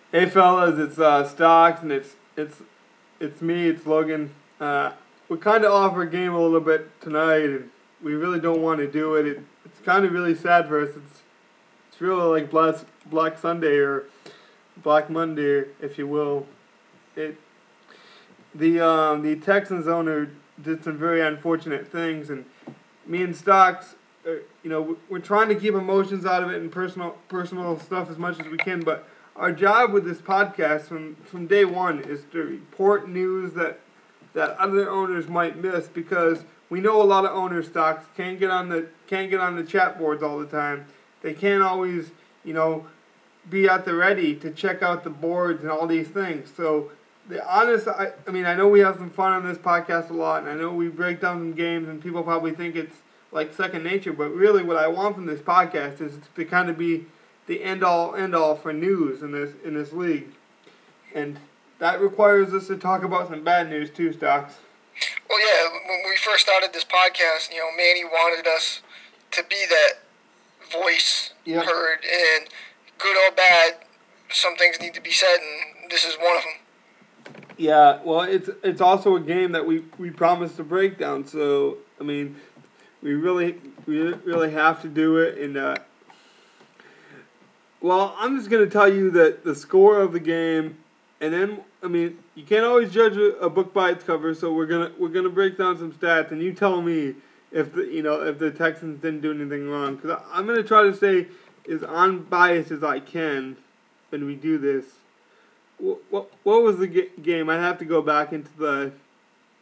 Hey fellas, it's Stocks, and it's me, it's Logan. We're kind of off our game a little bit tonight, and we really don't want to do it. It's kind of really sad for us. It's really like Black Sunday or Black Monday, if you will. It the Texans owner did some very unfortunate things, and me and Stocks, we're trying to keep emotions out of it and personal stuff as much as we can, but our job with this podcast from day one is to report news that other owners might miss, because we know a lot of owner Stocks can't get on the chat boards all the time. They can't always be at the ready to check out the boards and all these things. So I know we have some fun on this podcast a lot, and I know we break down some games, and people probably think it's like second nature, but really what I want from this podcast is to kind of be the end all for news in this league, and that requires us to talk about some bad news too, Stocks. Well, yeah, when we first started this podcast, Manny wanted us to be that voice heard, and good or bad, some things need to be said, and this is one of them. Yeah, well, it's also a game that we promised to break down, so I mean, we really have to do it, and well, I'm just gonna tell you that the score of the game, and then you can't always judge a book by its cover, so we're gonna break down some stats, and you tell me if the Texans didn't do anything wrong, because I'm gonna try to stay as unbiased as I can when we do this. What was the game? I have to go back into the.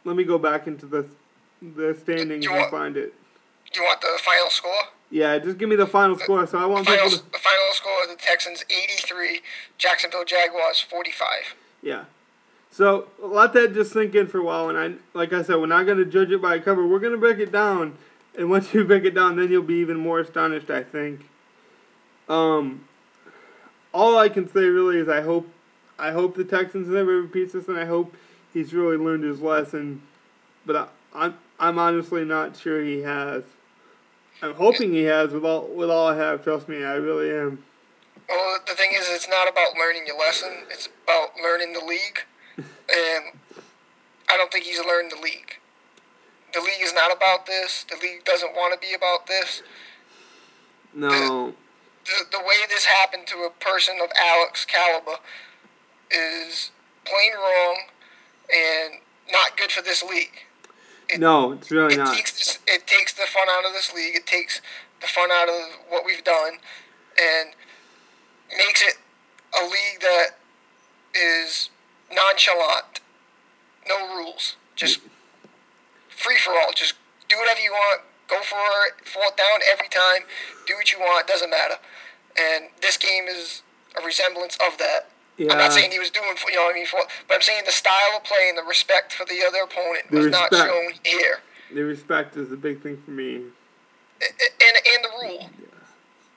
Let me go back into the standings and find it. Do you want the final score? Yeah, just give me the final score. So I want the final score of the Texans 83, Jacksonville Jaguars 45. Yeah. So let that just sink in for a while. And like I said, we're not going to judge it by a cover. We're going to break it down. And once you break it down, then you'll be even more astonished, I think. All I can say really is I hope the Texans never repeats this, and I hope he's really learned his lesson. But I'm honestly not sure he has. I'm hoping he has with all I have. Trust me, I really am. Well, the thing is, it's not about learning your lesson. It's about learning the league. And I don't think he's learned the league. The league is not about this. The league doesn't want to be about this. No. The way this happened to a person of Alex's caliber is plain wrong and not good for this league. No, it's really not. It takes the fun out of this league. It takes the fun out of what we've done, and makes it a league that is nonchalant, no rules, just free for all. Just do whatever you want, go for it, fourth down every time, do what you want, doesn't matter. And this game is a resemblance of that. Yeah. I'm not saying he was doing, but I'm saying the style of play and the respect for the other opponent was not shown here. The respect is a big thing for me. And the rule.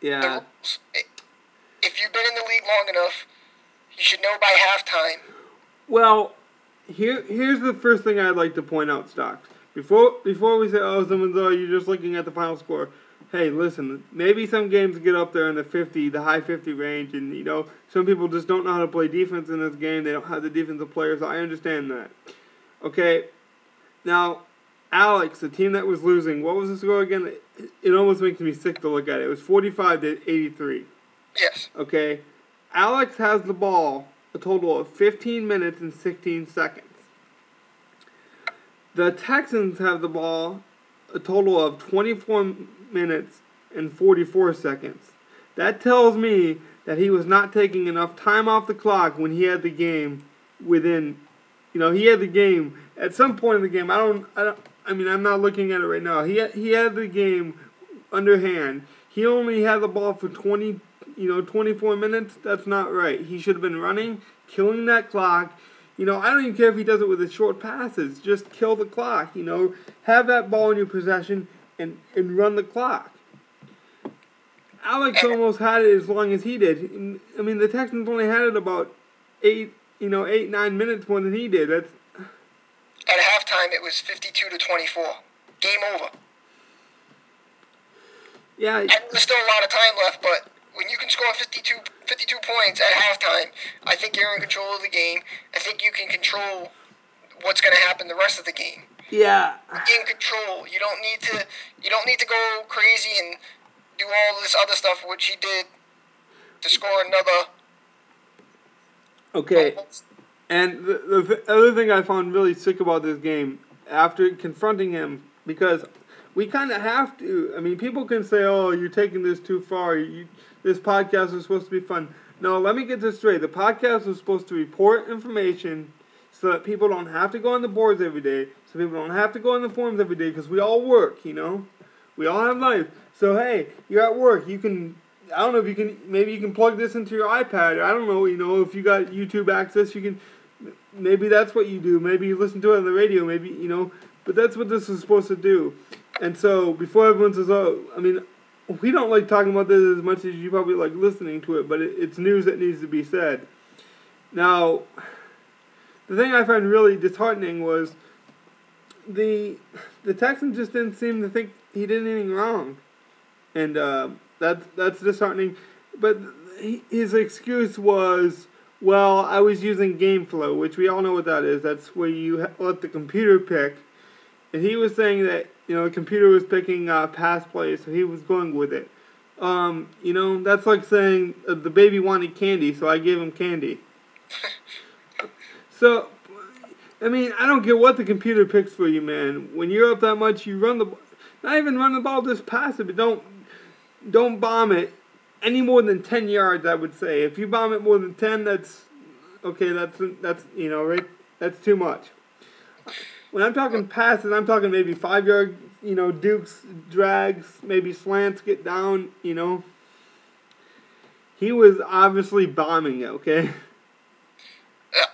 Yeah. The rules. If you've been in the league long enough, you should know by halftime. Well, here's the first thing I'd like to point out, Stocks. Before we say, you're just looking at the final score. Hey, listen, maybe some games get up there in the high 50 range, and, some people just don't know how to play defense in this game. They don't have the defensive players. I understand that. Okay, now, Alex, the team that was losing, what was the score again? It almost makes me sick to look at it. It was 45-83. Yes. Okay, Alex has the ball a total of 15 minutes and 16 seconds. The Texans have the ball a total of 24 minutes and 44 seconds. That tells me that he was not taking enough time off the clock when he had the game within, he had the game at some point in the game. I'm not looking at it right now. He had the game underhand. He only had the ball for 24 minutes. That's not right. He should have been running, killing that clock. I don't even care if he does it with his short passes. Just kill the clock. Have that ball in your possession and run the clock. Alex almost had it as long as he did. The Texans only had it about 9 minutes more than he did. At halftime, it was 52-24. Game over. Yeah. And there's still a lot of time left, but when you can score 52 points at halftime, I think you're in control of the game. I think you can control what's going to happen the rest of the game. Yeah. In control. You don't need to go crazy and do all this other stuff which he did to score another. Okay. And the other thing I found really sick about this game, after confronting him, because we kind of have to. I mean, people can say, "Oh, you're taking this too far. This podcast is supposed to be fun." No, let me get this straight. The podcast is supposed to report information so that people don't have to go on the boards every day, so people don't have to go on the forums every day, because we all work, you know? We all have life. So, hey, you're at work. You can, I don't know if you can, maybe you can plug this into your iPad. Or I don't know, you know, if you got YouTube access, you can, maybe that's what you do. Maybe you listen to it on the radio, maybe, you know. But that's what this is supposed to do. And so, before everyone says, oh, I mean, we don't like talking about this as much as you probably like listening to it, but it's news that needs to be said. Now, the thing I find really disheartening was the Texans just didn't seem to think he did anything wrong, and that's disheartening. But his excuse was, well, I was using game flow, which we all know what that is. That's where you let the computer pick, and he was saying that, you know, the computer was picking pass plays, so he was going with it. You know, that's like saying the baby wanted candy, so I gave him candy. So, I mean, I don't care what the computer picks for you, man. When you're up that much, you run the, not even run the ball, just pass it, but don't bomb it any more than 10 yards, I would say. If you bomb it more than 10, that's, okay, that's you know, right, that's too much. When I'm talking passes, I'm talking maybe 5 yard, you know, dukes, drags, maybe slants, get down, you know. He was obviously bombing it, okay?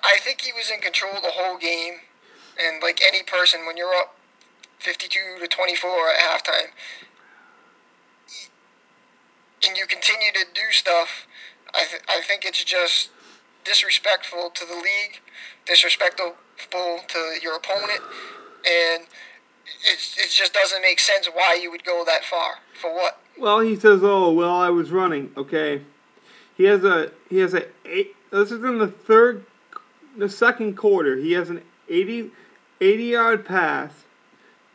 I think he was in control the whole game, and like any person, when you're up 52-24 at halftime, and you continue to do stuff, I think it's just disrespectful to the league, disrespectful to your opponent, and it just doesn't make sense why you would go that far. For what? Well, he says, "Oh, well, I was running." Okay, he has a eight. This is in the second quarter. He has an 80-yard pass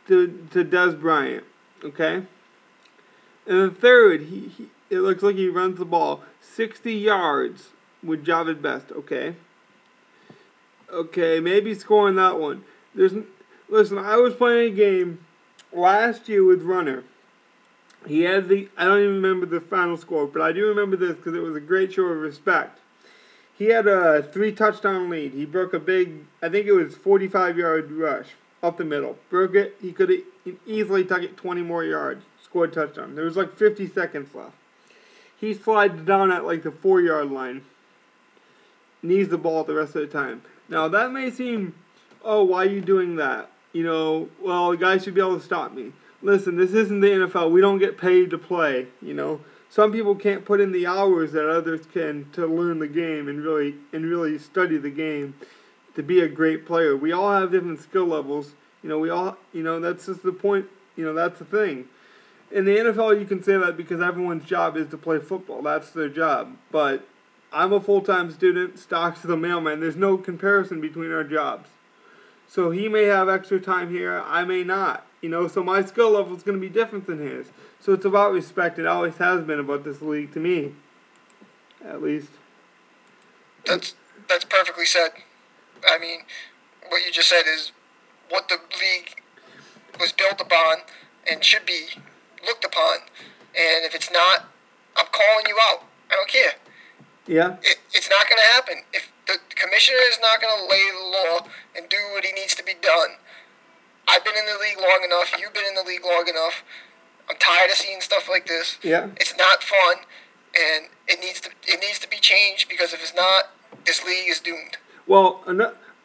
to Des Bryant. Okay, in the third, it looks like he runs the ball 60 yards with Javid Best. Okay, maybe scoring that one. Listen, I was playing a game last year with Runner. He had I don't even remember the final score, but I do remember this because it was a great show of respect. He had a 3-touchdown lead. He broke a big, I think it was 45-yard rush up the middle. Broke it. He could easily tuck it 20 more yards. Scored a touchdown. There was like 50 seconds left. He slides down at like the 4-yard line. Needs the ball the rest of the time. Now that may seem, oh, why are you doing that? You know, well, the guy should be able to stop me. Listen, this isn't the NFL. We don't get paid to play, you know. Some people can't put in the hours that others can to learn the game and really study the game to be a great player. We all have different skill levels. You know, we all, you know, that's just the point. You know, that's the thing. In the NFL, you can say that because everyone's job is to play football. That's their job. But I'm a full-time student. Stocks is a mailman. There's no comparison between our jobs. So he may have extra time here. I may not. You know, so my skill level is going to be different than his. So it's about respect. It always has been about this league to me, at least. That's perfectly said. I mean, what you just said is what the league was built upon and should be looked upon. And if it's not, I'm calling you out. I don't care. Yeah. It's not going to happen. If the commissioner is not going to lay the law and do what he needs to be done, I've been in the league long enough. You've been in the league long enough. I'm tired of seeing stuff like this. Yeah. It's not fun, and it needs to be changed, because if it's not, this league is doomed. Well,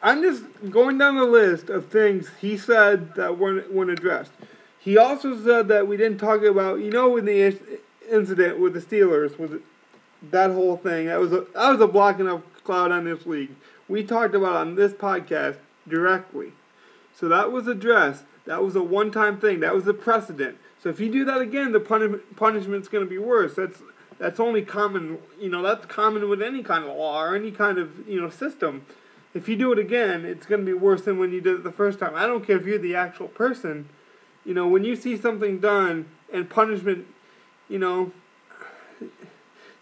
I'm just going down the list of things he said that weren't addressed. He also said that we didn't talk about, you know, when the incident with the Steelers, was that whole thing. That was a blocking of cloud on this league. We talked about it on this podcast directly. So that was addressed. That was a one-time thing. That was a precedent. So if you do that again, the punishment's going to be worse. That's only common, that's common with any kind of law or any kind of, system. If you do it again, it's going to be worse than when you did it the first time. I don't care if you're the actual person. When you see something done and punishment, this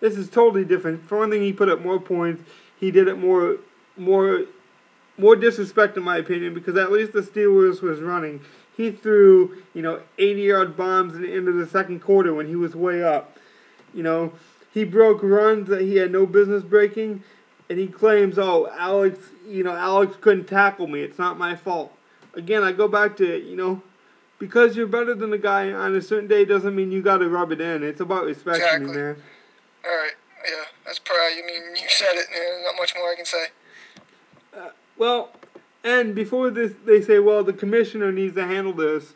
is totally different. For one thing, he put up more points. He did it more disrespect in my opinion, because at least the Steelers was running. He threw, 80-yard bombs in the end of the second quarter when he was way up. He broke runs that he had no business breaking, and he claims, Alex couldn't tackle me. It's not my fault. Again, I go back to, because you're better than the guy on a certain day doesn't mean you got to rub it in. It's about respect to me, man. All right. Yeah, that's probably, you said it, man. Not much more I can say. Well, and before this, they say, well, the commissioner needs to handle this.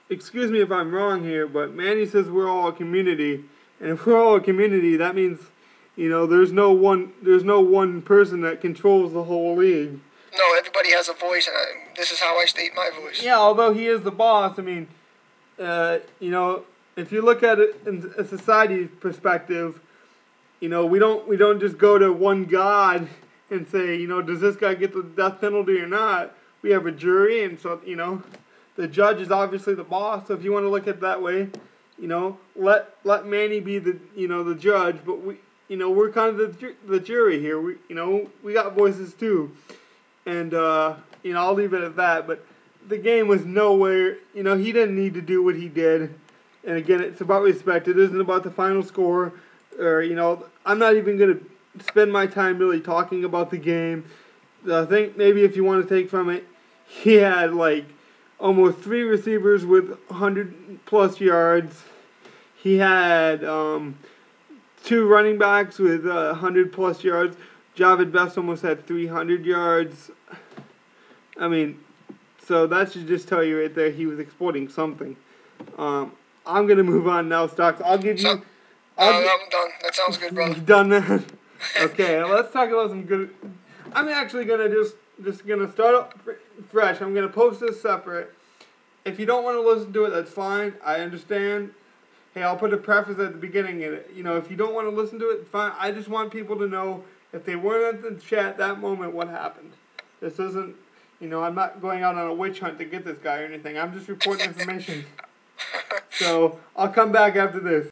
Excuse me if I'm wrong here, but Manny says we're all a community, and if we're all a community, that means, there's no one person that controls the whole league. No, everybody has a voice, and this is how I state my voice. Yeah, although he is the boss, if you look at it in a society perspective, we don't just go to one God and say, does this guy get the death penalty or not? We have a jury, and so, the judge is obviously the boss. So if you want to look at it that way, let Manny be the judge, but we're kind of the jury here. We got voices too, and I'll leave it at that. But the game was nowhere. He didn't need to do what he did. And again, it's about respect. It isn't about the final score, or I'm not even gonna spend my time really talking about the game. I think maybe if you want to take from it, he had almost 3 receivers with 100+ yards. He had 2 running backs with 100+ yards. Javid Best almost had 300 yards. So that should just tell you right there he was exploiting something. I'm going to move on now, Stocks. I'll give you... I'm done. That sounds good, brother. You done, man? Okay, let's talk about some good... I'm actually going to just going to start up fresh. I'm going to post this separate. If you don't want to listen to it, that's fine. I understand. Hey, I'll put a preface at the beginning in it. If you don't want to listen to it, fine. I just want people to know, if they weren't at the chat that moment, what happened. This isn't... I'm not going out on a witch hunt to get this guy or anything. I'm just reporting information. So, I'll come back after this.